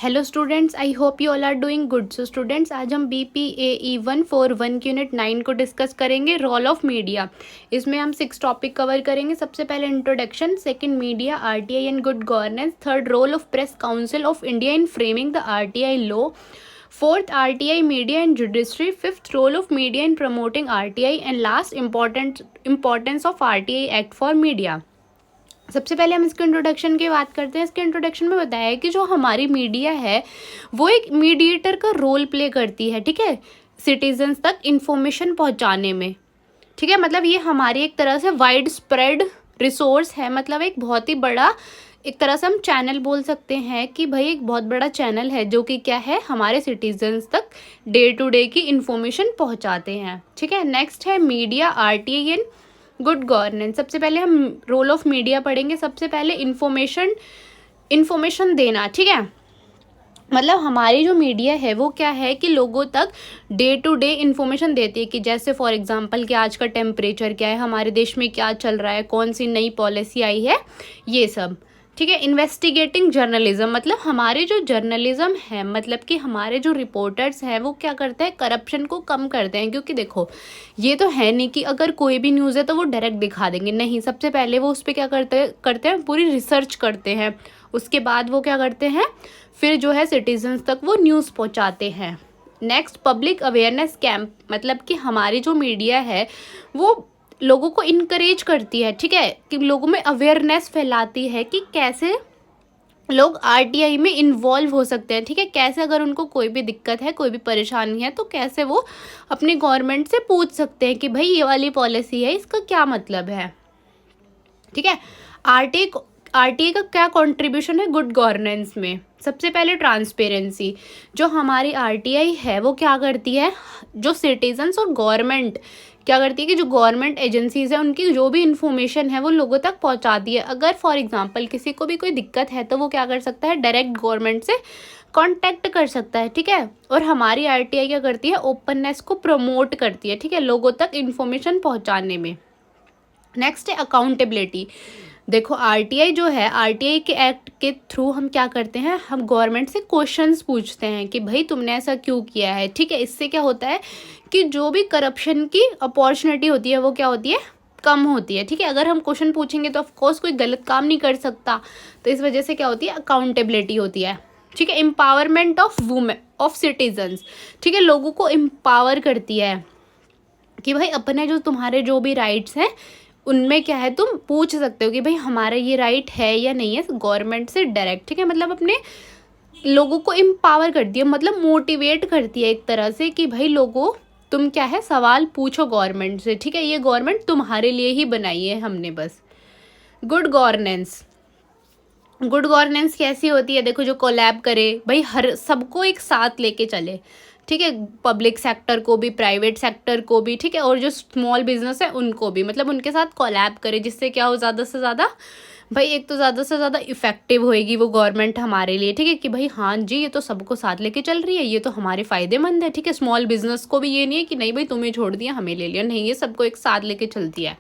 Hello students, I hope you all are doing good. So students, आज हम BPAE 141 unit 9 को discuss करेंगे, role of media. इसमें हम 6 टॉपिक कवर करेंगे। सबसे पहले introduction, second media, RTI and good governance, third role of press council of India in framing the RTI law, fourth RTI media and judiciary, fifth role of media in promoting RTI and last importance of RTI act for media. सबसे पहले हम इसके introduction की बात करते हैं। इसके introduction में बताया है कि जो हमारी मीडिया है वो एक मीडिएटर का रोल प्ले करती है, ठीक है, सिटीजन्स तक इंफॉर्मेशन पहुंचाने में। ठीक है, मतलब ये हमारी एक तरह से वाइड स्प्रेड रिसोर्स है, मतलब एक बहुत ही बड़ा, एक तरह से हम चैनल बोल सकते हैं कि भाई एक बहुत बड़ा चैनल है जो कि क्या है, हमारे सिटीजन्स तक डे टू डे की इंफॉर्मेशन पहुंचाते हैं। ठीक है, नेक्स्ट है media, RTI and good governance. सबसे पहले हम रोल ऑफ मीडिया पढ़ेंगे। सबसे पहले इन्फॉर्मेशन देना, ठीक है, मतलब हमारी जो मीडिया है वो क्या है कि लोगों तक डे टू डे इन्फॉर्मेशन देती है कि जैसे फॉर एग्जांपल कि आज का टेम्परेचर क्या है, हमारे देश में क्या चल रहा है, कौन सी नई पॉलिसी आई है, ये सब। ठीक है, इन्वेस्टिगेटिंग जर्नलिज्म, मतलब हमारे जो जर्नलिज्म है, मतलब कि हमारे जो रिपोर्टर्स हैं वो क्या करते हैं, करप्शन को कम करते हैं। क्योंकि देखो, ये तो है नहीं कि अगर कोई भी न्यूज़ है तो वो डायरेक्ट दिखा देंगे, नहीं, सबसे पहले वो उस पर क्या करते हैं, पूरी रिसर्च करते हैं। उसके बाद वो क्या करते हैं, फिर जो है सिटीजन्स तक वो न्यूज़ पहुंचाते हैं। नेक्स्ट, पब्लिक अवेयरनेस कैंप, मतलब कि हमारी जो मीडिया है वो लोगों को इनकरेज करती है, ठीक है, कि लोगों में अवेयरनेस फैलाती है कि कैसे लोग RTI में इन्वॉल्व हो सकते हैं। ठीक है, कैसे अगर उनको कोई भी दिक्कत है, कोई भी परेशानी है, तो कैसे वो अपनी गवर्नमेंट से पूछ सकते हैं कि भाई ये वाली पॉलिसी है, इसका क्या मतलब है। ठीक है, RTI का क्या कंट्रीब्यूशन है गुड गवर्नेंस में। सबसे पहले ट्रांसपेरेंसी, जो हमारी RTI है वो क्या करती है, जो सिटीजन्स और गवर्नमेंट क्या करती है कि जो गवर्नमेंट एजेंसीज है उनकी जो भी इंफॉर्मेशन है वो लोगों तक पहुंचाती है। अगर फॉर एग्जांपल किसी को भी कोई दिक्कत है तो वो क्या कर सकता है, डायरेक्ट गवर्नमेंट से कांटेक्ट कर सकता है। ठीक है, और हमारी RTI क्या करती है, ओपननेस को प्रमोट करती है, ठीक है, लोगों तक इंफॉर्मेशन पहुंचाने में। नेक्स्ट है अकाउंटेबिलिटी। देखो, RTI जो है, RTI के एक्ट के थ्रू हम क्या करते हैं, हम गवर्नमेंट से क्वेश्चंस पूछते हैं कि भाई तुमने ऐसा क्यों किया है। ठीक है, इससे क्या होता है कि जो भी करप्शन की अपॉर्चुनिटी होती है वो क्या होती है, कम होती है। ठीक है, अगर हम क्वेश्चन पूछेंगे तो ऑफकोर्स कोई गलत काम नहीं कर सकता, तो इस वजह से क्या होती है, अकाउंटेबिलिटी होती है। ठीक है, empowerment of women of citizens, ठीक है, लोगों को एम्पावर करती है कि भाई अपने जो तुम्हारे जो भी राइट्स हैं उनमें क्या है, तुम पूछ सकते हो कि भाई हमारा ये राइट है या नहीं है गवर्नमेंट से डायरेक्ट। ठीक है, मतलब अपने लोगों को एम्पावर करती है, मतलब मोटिवेट करती है एक तरह से कि भाई लोगों, तुम क्या है, सवाल पूछो गवर्नमेंट से। ठीक है, ये गवर्नमेंट तुम्हारे लिए ही बनाई है हमने बस। गुड गवर्नेंस, गुड गवर्नेंस कैसी होती है, देखो, जो कोलैब करे, भाई हर सबको एक साथ लेके चले। ठीक है, पब्लिक सेक्टर को भी, प्राइवेट सेक्टर को भी, ठीक है, और जो स्मॉल बिजनेस है उनको भी, मतलब उनके साथ कोलैब करे, जिससे क्या हो, ज़्यादा से ज़्यादा, भाई एक तो ज़्यादा से ज़्यादा इफेक्टिव होएगी वो गवर्नमेंट हमारे लिए। ठीक है, कि भाई हाँ जी, ये तो सबको साथ लेके चल रही है, ये तो हमारे फ़ायदेमंद है। ठीक है, स्मॉल बिजनेस को भी ये नहीं है कि नहीं भाई तुम्हें छोड़ दिया हमें ले लिया, नहीं, ये सबको एक साथ लेके चलती है।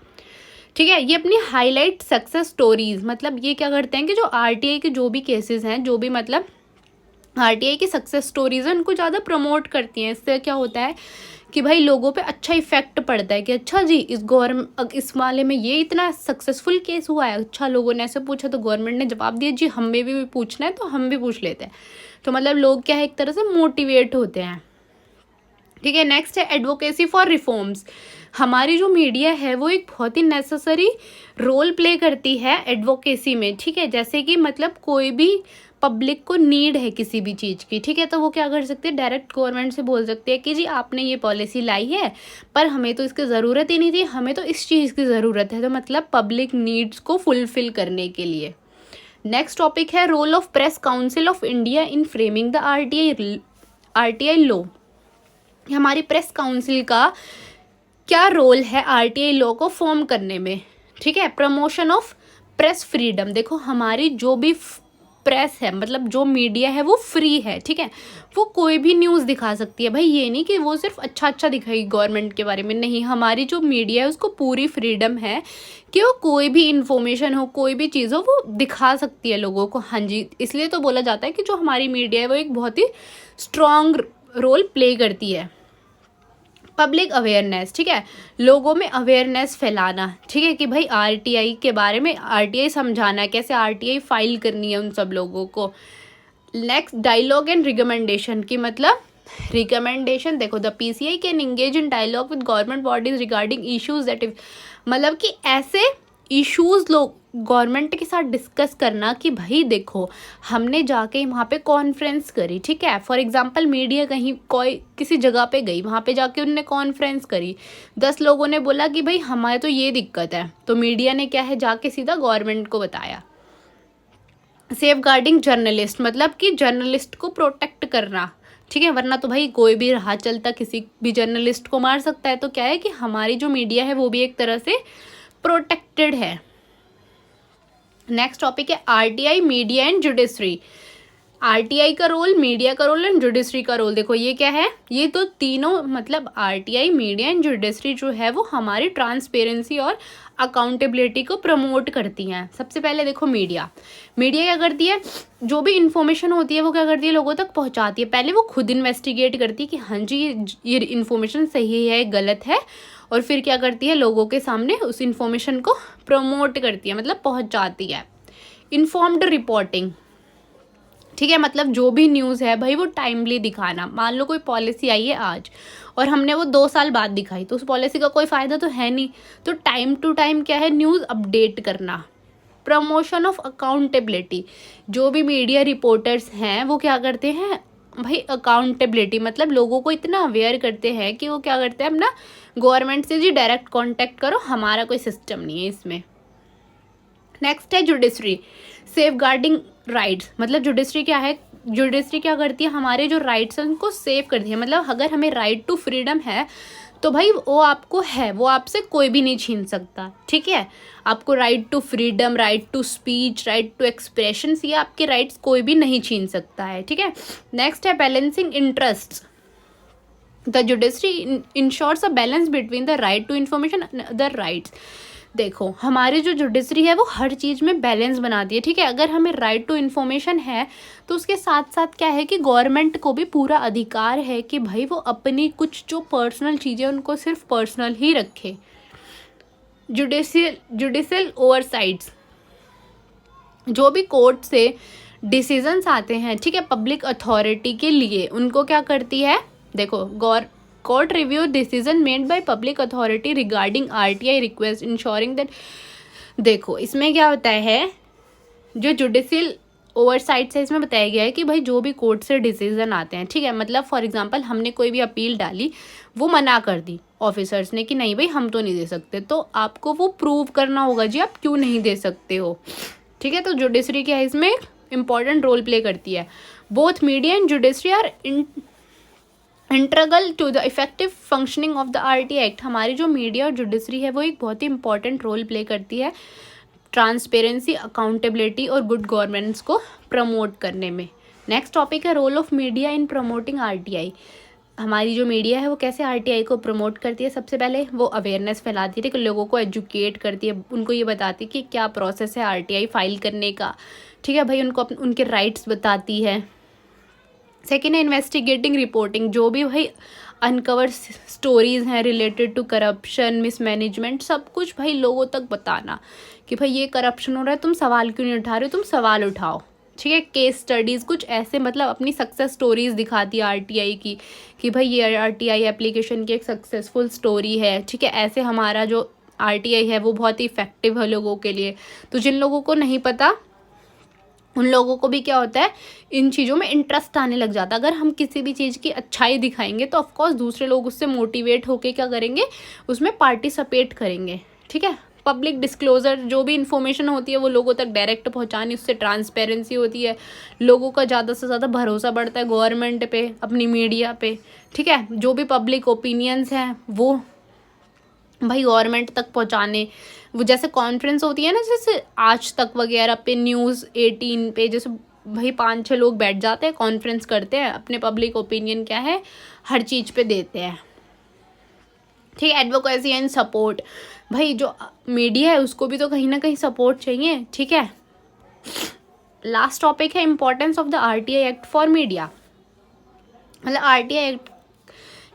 ठीक है, ये अपनी हाईलाइट सक्सेस स्टोरीज, मतलब ये क्या करते हैं कि जो RTI के जो भी केसेस हैं, जो भी मतलब RTI की सक्सेस स्टोरीज है, उनको ज़्यादा प्रमोट करती हैं। इससे क्या होता है कि भाई लोगों पे अच्छा इफेक्ट पड़ता है कि अच्छा जी, इस मामले में ये इतना सक्सेसफुल केस हुआ है, अच्छा लोगों ने ऐसे पूछा तो गवर्नमेंट ने जवाब दिया, जी हमें भी पूछना है तो हम भी पूछ लेते हैं। तो मतलब लोग क्या है, एक तरह से मोटिवेट होते हैं। ठीक है, नेक्स्ट है एडवोकेसी फॉर रिफॉर्म्स। हमारी जो मीडिया है वो एक बहुत ही नेसेसरी रोल प्ले करती है एडवोकेसी में। ठीक है, जैसे कि मतलब कोई भी पब्लिक को नीड है किसी भी चीज़ की, ठीक है, तो वो क्या कर सकते हैं, डायरेक्ट गवर्नमेंट से बोल सकते हैं कि जी आपने ये पॉलिसी लाई है पर हमें तो इसकी ज़रूरत ही नहीं थी, हमें तो इस चीज़ की ज़रूरत है, तो मतलब पब्लिक नीड्स को फुलफिल करने के लिए। नेक्स्ट टॉपिक है role of press council of India in framing the RTI law. हमारी प्रेस काउंसिल का क्या रोल है RTI लॉ को फॉर्म करने में। ठीक है, प्रमोशन ऑफ प्रेस फ्रीडम, देखो हमारी जो भी प्रेस है, मतलब जो मीडिया है वो फ्री है, ठीक है, वो कोई भी न्यूज़ दिखा सकती है भाई, ये नहीं कि वो सिर्फ अच्छा दिखाएगी गवर्नमेंट के बारे में, नहीं, हमारी जो मीडिया है उसको पूरी फ्रीडम है कि वो कोई भी इंफॉर्मेशन हो, कोई भी चीज़ हो, वो दिखा सकती है लोगों को। हाँ जी, इसलिए तो बोला जाता है कि जो हमारी मीडिया है वो एक बहुत ही स्ट्रॉन्ग रोल प्ले करती है। पब्लिक अवेयरनेस, ठीक है, लोगों में अवेयरनेस फैलाना, ठीक है, कि भाई आरटीआई के बारे में, आरटीआई समझाना, कैसे आरटीआई फाइल करनी है उन सब लोगों को। नेक्स्ट, डायलॉग एंड रिकमेंडेशन, की मतलब रिकमेंडेशन, देखो, the PCI can engage in dialogue with government bodies regarding issues that, मतलब कि ऐसे इश्यूज लोग गवर्नमेंट के साथ डिस्कस करना कि भाई देखो, हमने जाके वहाँ पे कॉन्फ्रेंस करी, ठीक है, फॉर एग्जांपल मीडिया कहीं कोई किसी जगह पे गई, वहाँ पे जाके उनने कॉन्फ्रेंस करी, 10 लोगों ने बोला कि भाई हमारे तो ये दिक्कत है, तो मीडिया ने क्या है, जाके सीधा गवर्नमेंट को बताया। सेफ गार्डिंग जर्नलिस्ट, मतलब कि जर्नलिस्ट को प्रोटेक्ट करना, ठीक है, वरना तो भाई कोई भी राह चलता किसी भी जर्नलिस्ट को मार सकता है, तो क्या है कि हमारी जो मीडिया है वो भी एक तरह से प्रोटेक्टेड है। नेक्स्ट टॉपिक है RTI, media and judiciary. RTI का रोल, मीडिया का रोल एंड जुडिशरी का रोल, देखो ये क्या है, ये तो तीनों, मतलब आरटीआई, मीडिया एंड जुडिशरी जो है वो हमारी ट्रांसपेरेंसी और अकाउंटेबिलिटी को प्रमोट करती हैं। सबसे पहले देखो मीडिया क्या करती है, जो भी इंफॉर्मेशन होती है वो क्या करती है, लोगों तक पहुंचाती है। पहले वो खुद इन्वेस्टिगेट करती है कि हाँ जी ये इन्फॉर्मेशन सही है, गलत है, और फिर क्या करती है, लोगों के सामने उस इन्फॉर्मेशन को प्रमोट करती है, मतलब पहुंचाती है। इन्फॉर्म्ड रिपोर्टिंग, ठीक है, मतलब जो भी न्यूज़ है भाई वो टाइमली दिखाना। मान लो कोई पॉलिसी आई है आज और हमने वो 2 साल बाद दिखाई, तो उस पॉलिसी का कोई फ़ायदा तो है नहीं, तो टाइम टू टाइम क्या है, न्यूज़ अपडेट करना। प्रमोशन ऑफ अकाउंटेबिलिटी, जो भी मीडिया रिपोर्टर्स हैं वो क्या करते हैं भाई, अकाउंटेबिलिटी, मतलब लोगों को इतना अवेयर करते हैं कि वो क्या करते हैं, अपना गवर्नमेंट से जी डायरेक्ट कांटेक्ट करो, हमारा कोई सिस्टम नहीं है इसमें। नेक्स्ट है जुडिशरी, सेफ गार्डिंग राइट्स, मतलब जुडिशरी क्या है, जुडिशरी क्या करती है, हमारे जो राइट्स हैं उनको सेव करती है, मतलब अगर हमें राइट टू फ्रीडम है तो भाई वो आपको है, वो आपसे कोई भी नहीं छीन सकता, ठीक है, आपको right to freedom, right to speech, right to expression, ये आपके राइट्स कोई भी नहीं छीन सकता है, ठीक है। नेक्स्ट है balancing interest, the judiciary ensures a balance between the right to information and other rights. देखो हमारी जो जुडिशरी है वो हर चीज़ में बैलेंस बनाती है, ठीक है, अगर हमें राइट टू इन्फॉर्मेशन है तो उसके साथ साथ क्या है कि गवर्नमेंट को भी पूरा अधिकार है कि भाई वो अपनी कुछ जो पर्सनल चीज़ें उनको सिर्फ पर्सनल ही रखे। जुडिशियल ओवरसाइट्स, जो भी कोर्ट से डिसीजंस आते हैं, ठीक है, पब्लिक अथॉरिटी के लिए, उनको क्या करती है, देखो court review decision made by public authority regarding RTI request ensuring that, देखो इसमें क्या होता है, जो जुडिशियल ओवरसाइट है इसमें बताया गया है कि भाई जो भी कोर्ट से डिसीजन आते हैं, ठीक है, मतलब फॉर एग्जांपल हमने कोई भी अपील डाली, वो मना कर दी ऑफिसर्स ने कि नहीं भाई हम तो नहीं दे सकते, तो आपको वो प्रूव करना होगा जी आप क्यों नहीं दे सकते हो, ठीक है, तो जुडिशरी क्या है इसमें इंपॉर्टेंट रोल प्ले करती है। Both media and judiciary are integral to the effective functioning of the RTI act, हमारी जो मीडिया और जुडिशरी है वो एक बहुत ही इंपॉर्टेंट रोल प्ले करती है ट्रांसपेरेंसी, अकाउंटेबिलिटी और गुड गवर्नेंस को प्रमोट करने में। नेक्स्ट टॉपिक है role of media in promoting RTI, हमारी जो मीडिया है वो कैसे आरटीआई को प्रमोट करती है, सबसे पहले वो अवेयरनेस फैलाती है कि लोगों को एजुकेट करती है, उनको ये बताती है कि क्या प्रोसेस है आरटीआई फाइल करने का, ठीक है भाई, उनको उनके राइट्स बताती है। सेकेंड है इन्वेस्टिगेटिंग रिपोर्टिंग, जो भी भाई अनकवर स्टोरीज हैं रिलेटेड टू करप्शन, मिसमैनेजमेंट, सब कुछ भाई लोगों तक बताना कि भाई ये करप्शन हो रहा है, तुम सवाल क्यों नहीं उठा रहे हो, तुम सवाल उठाओ, ठीक है। केस स्टडीज़ कुछ ऐसे, मतलब अपनी सक्सेस स्टोरीज दिखाती है आरटीआई की कि भाई ये आरटीआई एप्लीकेशन की एक सक्सेसफुल स्टोरी है, ठीक है, ऐसे हमारा जो आरटीआई है वो बहुत ही इफेक्टिव है लोगों के लिए। तो जिन लोगों को नहीं पता उन लोगों को भी क्या होता है, इन चीज़ों में इंटरेस्ट आने लग जाता है। अगर हम किसी भी चीज़ की अच्छाई दिखाएंगे तो ऑफकोर्स दूसरे लोग उससे मोटिवेट होके क्या करेंगे, उसमें पार्टिसिपेट करेंगे, ठीक है। पब्लिक डिस्क्लोजर, जो भी इन्फॉर्मेशन होती है वो लोगों तक डायरेक्ट पहुंचानी, उससे ट्रांसपेरेंसी होती है, लोगों का ज़्यादा से ज़्यादा भरोसा बढ़ता है गवर्नमेंट पे, अपनी मीडिया पे, ठीक है। जो भी पब्लिक ओपिनियंस हैं वो भाई गवर्नमेंट तक पहुंचाने, वो जैसे कॉन्फ्रेंस होती है ना, जैसे आज तक वगैरह पे, न्यूज़ 18 पे, जैसे भाई 5-6 लोग बैठ जाते हैं, कॉन्फ्रेंस करते हैं, अपने पब्लिक ओपिनियन क्या है हर चीज़ पे देते हैं, ठीक है। एडवोकेसी एंड सपोर्ट, भाई जो मीडिया है उसको भी तो कहीं ना कहीं सपोर्ट चाहिए, ठीक है। लास्ट टॉपिक है importance of the RTI act for media, मतलब आरटीआई एक्ट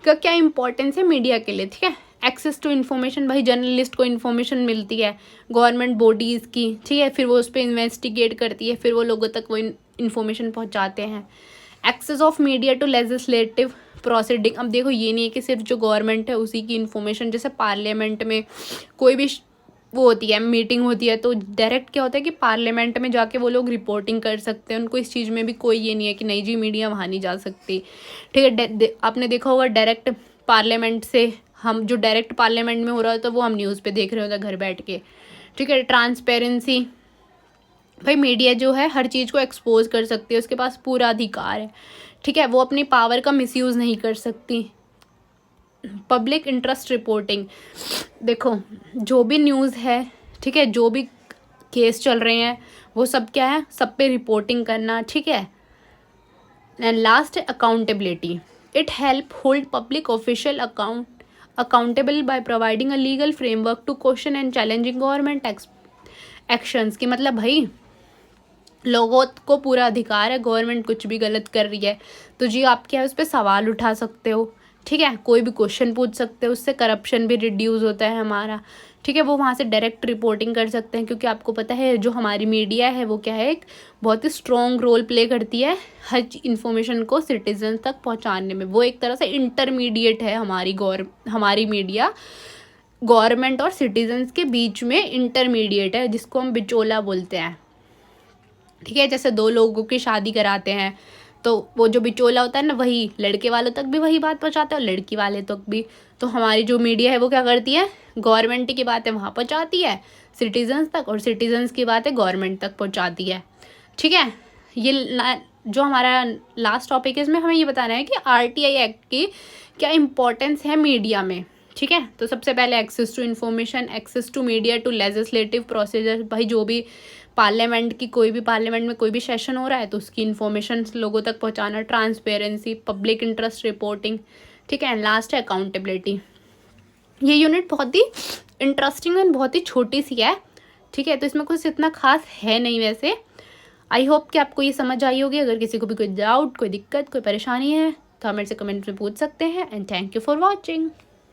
का क्या इम्पोर्टेंस है मीडिया के लिए, ठीक है। एक्सेस टू इन्फॉर्मेशन, भाई जर्नलिस्ट को इन्फॉर्मेशन मिलती है गवर्नमेंट बॉडीज़ की, ठीक है, फिर वो उस पर इन्वेस्टिगेट करती है, फिर वो लोगों तक वो इन्फॉर्मेशन पहुंचाते हैं। Access of media to legislative proceeding, अब देखो ये नहीं है कि सिर्फ जो गवर्नमेंट है उसी की इन्फॉर्मेशन, जैसे पार्लियामेंट में कोई भी वो होती है मीटिंग होती है तो डायरेक्ट क्या होता है कि पार्लियामेंट में जाके वो लोग रिपोर्टिंग कर सकते हैं, उनको इस चीज़ में भी कोई ये नहीं है कि नहीं जी मीडिया वहाँ नहीं जा सकती, ठीक है। आपने देखा होगा डायरेक्ट पार्लियामेंट से, हम जो डायरेक्ट पार्लियामेंट में हो रहा होता है वो हम न्यूज़ पे देख रहे होते हैं घर बैठ के, ठीक है। ट्रांसपेरेंसी, भाई मीडिया जो है हर चीज़ को एक्सपोज कर सकती है, उसके पास पूरा अधिकार है, ठीक है, वो अपनी पावर का मिसयूज़ नहीं कर सकती। पब्लिक इंटरेस्ट रिपोर्टिंग, देखो जो भी न्यूज़ है, ठीक है, जो भी केस चल रहे हैं वो सब क्या है, सब पे रिपोर्टिंग करना, ठीक है। And last accountability, it help hold public official accountable by providing a legal framework to question and challenging government actions की, मतलब भाई लोगों को पूरा अधिकार है, गवर्नमेंट कुछ भी गलत कर रही है तो जी आप क्या है उस पर सवाल उठा सकते हो, ठीक है, कोई भी क्वेश्चन पूछ सकते हो, उससे करप्शन भी रिड्यूस होता है हमारा, ठीक है। वो वहाँ से डायरेक्ट रिपोर्टिंग कर सकते हैं, क्योंकि आपको पता है जो हमारी मीडिया है वो क्या है एक बहुत ही स्ट्रॉन्ग रोल प्ले करती है हर इन्फॉर्मेशन को सिटीजन तक पहुँचाने में, वो एक तरह से इंटरमीडिएट है हमारी मीडिया गवर्नमेंट और सिटीजन्स के बीच में इंटरमीडिएट है, जिसको हम बिचौला बोलते हैं, ठीक है। जैसे दो लोगों की शादी कराते हैं तो वो जो बिचौला होता है ना वही लड़के वालों तक भी वही बात पहुंचाता है और लड़की वाले तक भी, तो हमारी जो मीडिया है वो क्या करती है, गवर्नमेंट की बातें वहाँ पहुंचाती है सिटीजन्स तक और सिटीजन्स की बातें गवर्नमेंट तक पहुंचाती है, ठीक है। ये जो हमारा लास्ट टॉपिक है इसमें हमें ये बताना है कि आरटीआई एक्ट की क्या इंपॉर्टेंस है मीडिया में, ठीक है। तो सबसे पहले access to information, access to media to legislative procedure, भाई जो भी पार्लियामेंट में कोई भी सेशन हो रहा है तो उसकी इन्फॉर्मेशन लोगों तक पहुंचाना, ट्रांसपेरेंसी, पब्लिक इंटरेस्ट रिपोर्टिंग, ठीक है। एंड लास्ट है अकाउंटेबिलिटी। ये यूनिट बहुत ही इंटरेस्टिंग एंड बहुत ही छोटी सी है, ठीक है, तो इसमें कुछ इतना खास है नहीं वैसे। आई होप कि आपको ये समझ आई होगी। अगर किसी को भी कोई डाउट, कोई दिक्कत, कोई परेशानी है तो आप मेरे से कमेंट में पूछ सकते हैं। And thank you for watching.